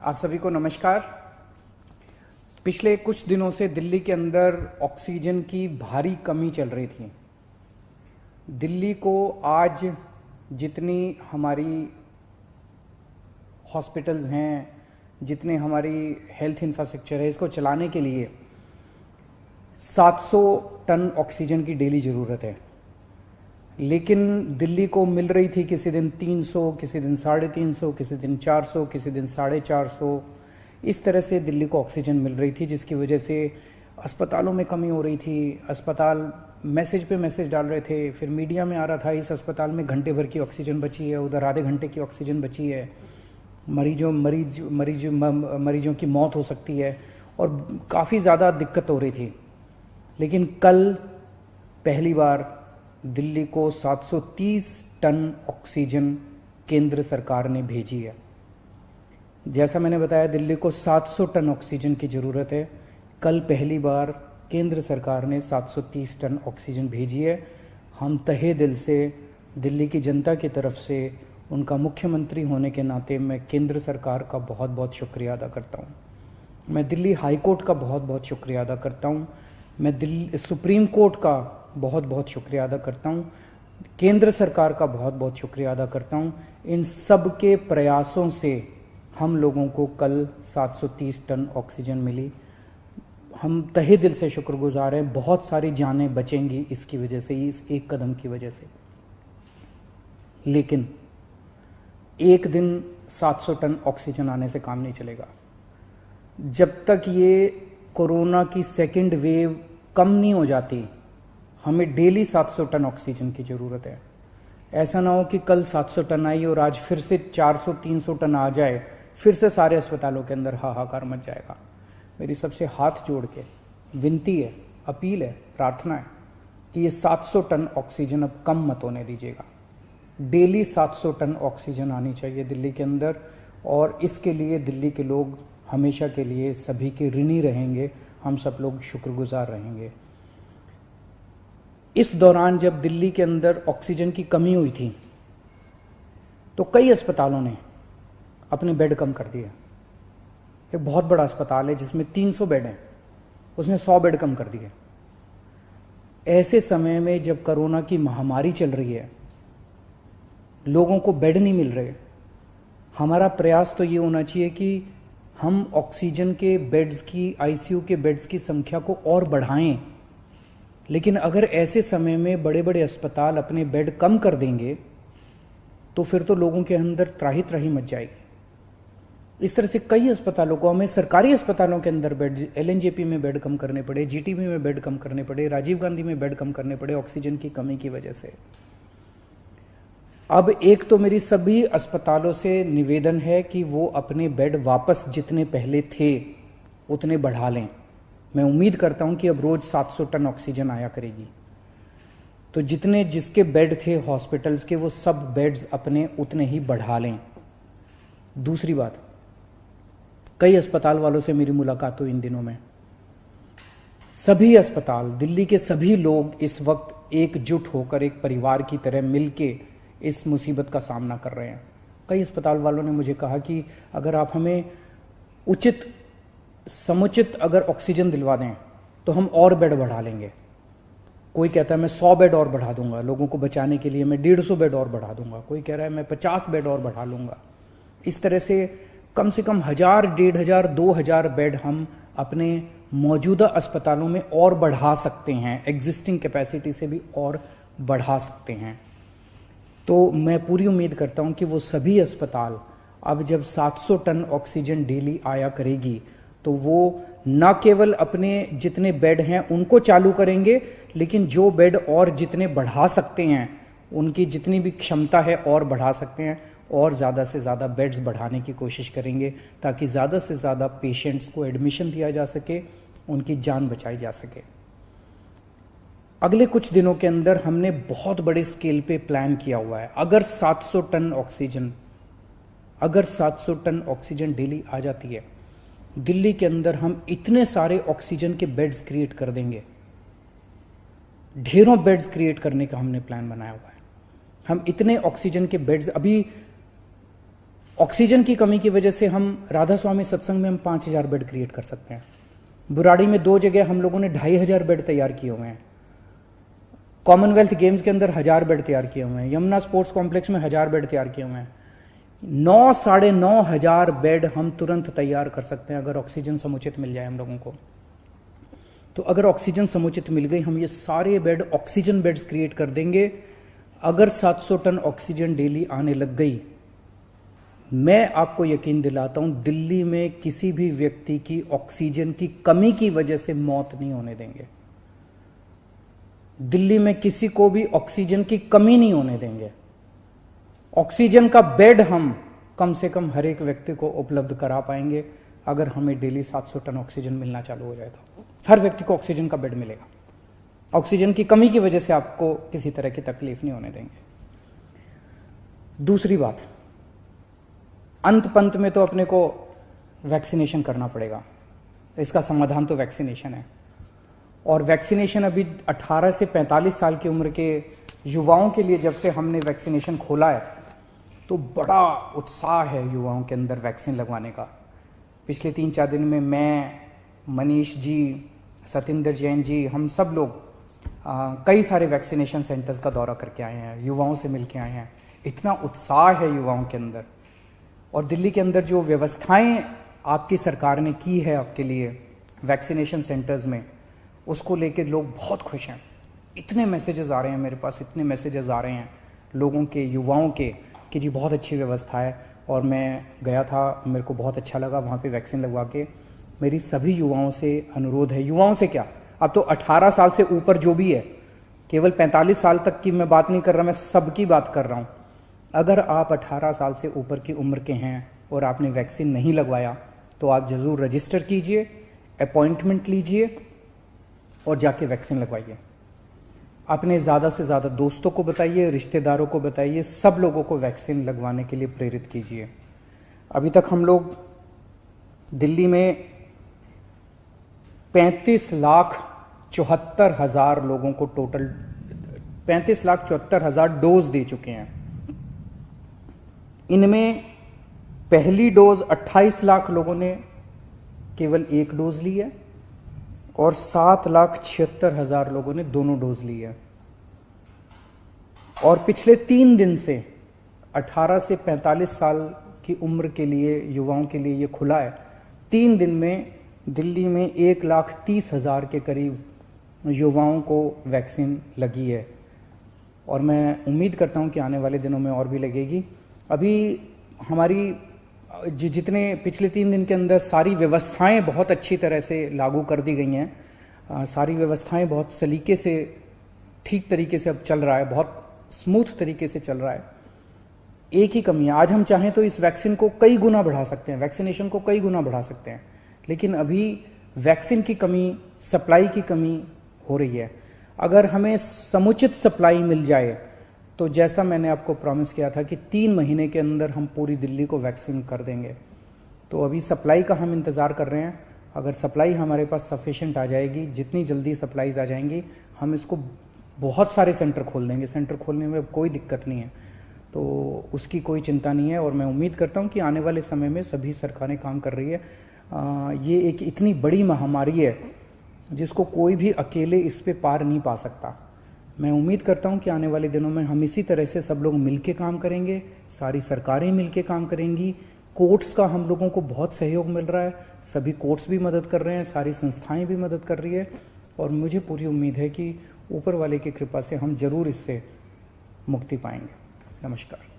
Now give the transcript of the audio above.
आप सभी को नमस्कार। पिछले कुछ दिनों से दिल्ली के अंदर ऑक्सीजन की भारी कमी चल रही थी। दिल्ली को आज जितनी हमारी हॉस्पिटल्स हैं, जितने हमारी हेल्थ इंफ्रास्ट्रक्चर है, इसको चलाने के लिए 700 टन ऑक्सीजन की डेली ज़रूरत है। लेकिन दिल्ली को मिल रही थी किसी दिन 300, किसी दिन 350, किसी दिन 400, किसी दिन 450। इस तरह से दिल्ली को ऑक्सीजन मिल रही थी, जिसकी वजह से अस्पतालों में कमी हो रही थी। अस्पताल मैसेज पे मैसेज डाल रहे थे, फिर मीडिया में आ रहा था इस अस्पताल में घंटे भर की ऑक्सीजन बची है, उधर आधे घंटे की ऑक्सीजन बची है, मरीजों की मौत हो सकती है और काफ़ी ज़्यादा दिक्कत हो रही थी। लेकिन कल पहली बार दिल्ली को 730 टन ऑक्सीजन केंद्र सरकार ने भेजी है। जैसा मैंने बताया, दिल्ली को 700 टन ऑक्सीजन की ज़रूरत है। कल पहली बार केंद्र सरकार ने 730 टन ऑक्सीजन भेजी है। हम तहे दिल से दिल्ली की जनता की तरफ से, उनका मुख्यमंत्री होने के नाते, मैं केंद्र सरकार का बहुत बहुत शुक्रिया अदा करता हूँ। मैं दिल्ली हाई कोर्ट का बहुत बहुत शुक्रिया अदा करता हूँ। मैं दिल्ली सुप्रीम कोर्ट का बहुत बहुत शुक्रिया अदा करता हूँ। केंद्र सरकार का बहुत बहुत शुक्रिया अदा करता हूँ। इन सब के प्रयासों से हम लोगों को कल 730 टन ऑक्सीजन मिली। हम तहे दिल से शुक्रगुजार हैं। बहुत सारी जानें बचेंगी इसकी वजह से, इस एक कदम की वजह से। लेकिन एक दिन 700 टन ऑक्सीजन आने से काम नहीं चलेगा। जब तक ये कोरोना की सेकेंड वेव कम नहीं हो जाती, हमें डेली 700 टन ऑक्सीजन की ज़रूरत है। ऐसा ना हो कि कल 700 टन आई और आज फिर से 400-300 टन आ जाए, फिर से सारे अस्पतालों के अंदर हाहाकार मच जाएगा। मेरी सबसे हाथ जोड़ के विनती है, अपील है, प्रार्थना है कि ये 700 टन ऑक्सीजन अब कम मत होने दीजिएगा। डेली 700 टन ऑक्सीजन आनी चाहिए दिल्ली के अंदर, और इसके लिए दिल्ली के लोग हमेशा के लिए सभी के ऋणी रहेंगे। हम सब लोग शुक्रगुजार रहेंगे। इस दौरान जब दिल्ली के अंदर ऑक्सीजन की कमी हुई थी, तो कई अस्पतालों ने अपने बेड कम कर दिए। एक बहुत बड़ा अस्पताल है जिसमें 300 बेड हैं, उसने 100 बेड कम कर दिए। ऐसे समय में जब कोरोना की महामारी चल रही है, लोगों को बेड नहीं मिल रहे, हमारा प्रयास तो ये होना चाहिए कि हम ऑक्सीजन के बेड्स की, आईसीयू के बेड्स की संख्या को और बढ़ाएं। लेकिन अगर ऐसे समय में बड़े बड़े अस्पताल अपने बेड कम कर देंगे तो फिर तो लोगों के अंदर त्राही त्राही मच जाएगी। इस तरह से कई अस्पतालों को, हमें सरकारी अस्पतालों के अंदर बेड, एलएनजेपी में बेड कम करने पड़े, जीटीबी में बेड कम करने पड़े, राजीव गांधी में बेड कम करने पड़े ऑक्सीजन की कमी की वजह से। अब एक तो मेरी सभी अस्पतालों से निवेदन है कि वो अपने बेड वापस जितने पहले थे उतने बढ़ा लें। मैं उम्मीद करता हूं कि अब रोज 700 टन ऑक्सीजन आया करेगी, तो जितने जिसके बेड थे हॉस्पिटल्स के, वो सब बेड्स अपने उतने ही बढ़ा लें। दूसरी बात, कई अस्पताल वालों से मेरी मुलाकात हुई इन दिनों में। सभी अस्पताल, दिल्ली के सभी लोग इस वक्त एकजुट होकर, एक परिवार की तरह मिलके इस मुसीबत का सामना कर रहे हैं। कई अस्पताल वालों ने मुझे कहा कि अगर आप हमें उचित समुचित अगर ऑक्सीजन दिलवा दें तो हम और बेड बढ़ा लेंगे। कोई कहता है मैं 100 बेड और बढ़ा दूंगा लोगों को बचाने के लिए, मैं 150 बेड और बढ़ा दूंगा। कोई कह रहा है मैं 50 बेड और बढ़ा लूंगा। इस तरह से कम 1000, 1500, 2000 बेड हम अपने मौजूदा अस्पतालों में और बढ़ा सकते हैं, एग्जिस्टिंग कैपेसिटी से भी और बढ़ा सकते हैं। तो मैं पूरी उम्मीद करता हूं कि वो सभी अस्पताल अब जब 700 टन ऑक्सीजन डेली आया करेगी तो वो न केवल अपने जितने बेड हैं उनको चालू करेंगे, लेकिन जो बेड और जितने बढ़ा सकते हैं, उनकी जितनी भी क्षमता है और बढ़ा सकते हैं, और ज़्यादा से ज़्यादा बेड्स बढ़ाने की कोशिश करेंगे ताकि ज़्यादा से ज़्यादा पेशेंट्स को एडमिशन दिया जा सके, उनकी जान बचाई जा सके। अगले कुछ दिनों के अंदर हमने बहुत बड़े स्केल पे प्लान किया हुआ है। अगर 700 टन ऑक्सीजन डेली आ जाती है दिल्ली के अंदर, हम इतने सारे ऑक्सीजन के बेड्स क्रिएट कर देंगे। ढेरों बेड्स क्रिएट करने का हमने प्लान बनाया हुआ है। हम इतने ऑक्सीजन के बेड्स, अभी ऑक्सीजन की कमी की वजह से हम राधा स्वामी सत्संग में हम 5,000 बेड क्रिएट कर सकते हैं। बुराड़ी में 2 जगह हम लोगों ने 2,500 बेड तैयार किए हुए हैं। कॉमनवेल्थ गेम्स के अंदर 1,000 बेड तैयार किए हुए हैं। यमुना स्पोर्ट्स कॉम्प्लेक्स में 1,000 बेड तैयार किए हुए हैं। 9,500 बेड हम तुरंत तैयार कर सकते हैं अगर ऑक्सीजन समुचित मिल जाए हम लोगों को। तो अगर ऑक्सीजन समुचित मिल गई, हम ये सारे बेड ऑक्सीजन बेड्स क्रिएट कर देंगे। अगर 700 टन ऑक्सीजन डेली आने लग गई, मैं आपको यकीन दिलाता हूं दिल्ली में किसी भी व्यक्ति की ऑक्सीजन की कमी की वजह से मौत नहीं होने देंगे। दिल्ली में किसी को भी ऑक्सीजन की कमी नहीं होने देंगे। ऑक्सीजन का बेड हम कम से कम हर एक व्यक्ति को उपलब्ध करा पाएंगे अगर हमें डेली 700 टन ऑक्सीजन मिलना चालू हो जाए तो हर व्यक्ति को ऑक्सीजन का बेड मिलेगा। ऑक्सीजन की कमी की वजह से आपको किसी तरह की तकलीफ नहीं होने देंगे। दूसरी बात, अंत पंत में तो अपने को वैक्सीनेशन करना पड़ेगा। इसका समाधान तो वैक्सीनेशन है। और वैक्सीनेशन अभी 18 से 45 साल की उम्र के युवाओं के लिए जब से हमने वैक्सीनेशन खोला है तो बड़ा उत्साह है युवाओं के अंदर वैक्सीन लगवाने का। पिछले 3-4 दिन में मैं, मनीष जी, सतिंदर जैन जी, हम सब लोग कई सारे वैक्सीनेशन सेंटर्स का दौरा करके आए हैं, युवाओं से मिल के आए हैं। इतना उत्साह है युवाओं के अंदर। और दिल्ली के अंदर जो व्यवस्थाएं आपकी सरकार ने की है आपके लिए वैक्सीनेशन सेंटर्स में, उसको लेके लोग बहुत खुश हैं। इतने मैसेजेस आ रहे हैं मेरे पास, इतने मैसेजेस आ रहे हैं लोगों के, युवाओं के, कि जी बहुत अच्छी व्यवस्था है। और मैं गया था, मेरे को बहुत अच्छा लगा वहाँ पे वैक्सीन लगवा के। मेरी सभी युवाओं से अनुरोध है, युवाओं से क्या, अब तो 18 साल से ऊपर जो भी है, केवल 45 साल तक की मैं बात नहीं कर रहा, मैं सबकी बात कर रहा हूँ। अगर आप 18 साल से ऊपर की उम्र के हैं और आपने वैक्सीन नहीं लगवाया तो आप ज़रूर रजिस्टर कीजिए, अपॉइंटमेंट लीजिए और जाके वैक्सीन लगवाइए। अपने ज़्यादा से ज़्यादा दोस्तों को बताइए, रिश्तेदारों को बताइए, सब लोगों को वैक्सीन लगवाने के लिए प्रेरित कीजिए। अभी तक हम लोग दिल्ली में 35,74,000 लोगों को टोटल 35,74,000 डोज दे चुके हैं। इनमें पहली डोज 28 लाख लोगों ने केवल 1 डोज ली है और 7,76,000 लोगों ने दोनों डोज ली है। और पिछले 3 दिन से 18 से 45 साल की उम्र के लिए, युवाओं के लिए ये खुला है। 3 दिन में दिल्ली में 1,30,000 के करीब युवाओं को वैक्सीन लगी है और मैं उम्मीद करता हूं कि आने वाले दिनों में और भी लगेगी। अभी हमारी जितने पिछले 3 दिन के अंदर सारी व्यवस्थाएं बहुत अच्छी तरह से लागू कर दी गई हैं। सारी व्यवस्थाएं बहुत सलीके से, ठीक तरीके से अब चल रहा है, बहुत स्मूथ तरीके से चल रहा है। एक ही कमी है, आज हम चाहें तो इस वैक्सीन को कई गुना बढ़ा सकते हैं, वैक्सीनेशन को कई गुना बढ़ा सकते हैं, लेकिन अभी वैक्सीन की कमी, सप्लाई की कमी हो रही है। अगर हमें समुचित सप्लाई मिल जाए तो जैसा मैंने आपको प्रॉमिस किया था कि 3 महीने के अंदर हम पूरी दिल्ली को वैक्सीन कर देंगे। तो अभी सप्लाई का हम इंतज़ार कर रहे हैं। अगर सप्लाई हमारे पास सफिशेंट आ जाएगी, जितनी जल्दी सप्लाईज आ जाएंगी, हम इसको बहुत सारे सेंटर खोल देंगे। सेंटर खोलने में कोई दिक्कत नहीं है, तो उसकी कोई चिंता नहीं है। और मैं उम्मीद करता हूँ कि आने वाले समय में सभी सरकारें काम कर रही है। ये एक इतनी बड़ी महामारी है जिसको कोई भी अकेले इस पे पार नहीं पा सकता। मैं उम्मीद करता हूं कि आने वाले दिनों में हम इसी तरह से सब लोग मिलके काम करेंगे, सारी सरकारें मिलके काम करेंगी। कोर्ट्स का हम लोगों को बहुत सहयोग मिल रहा है, सभी कोर्ट्स भी मदद कर रहे हैं, सारी संस्थाएं भी मदद कर रही है। और मुझे पूरी उम्मीद है कि ऊपर वाले की कृपा से हम जरूर इससे मुक्ति पाएंगे। नमस्कार।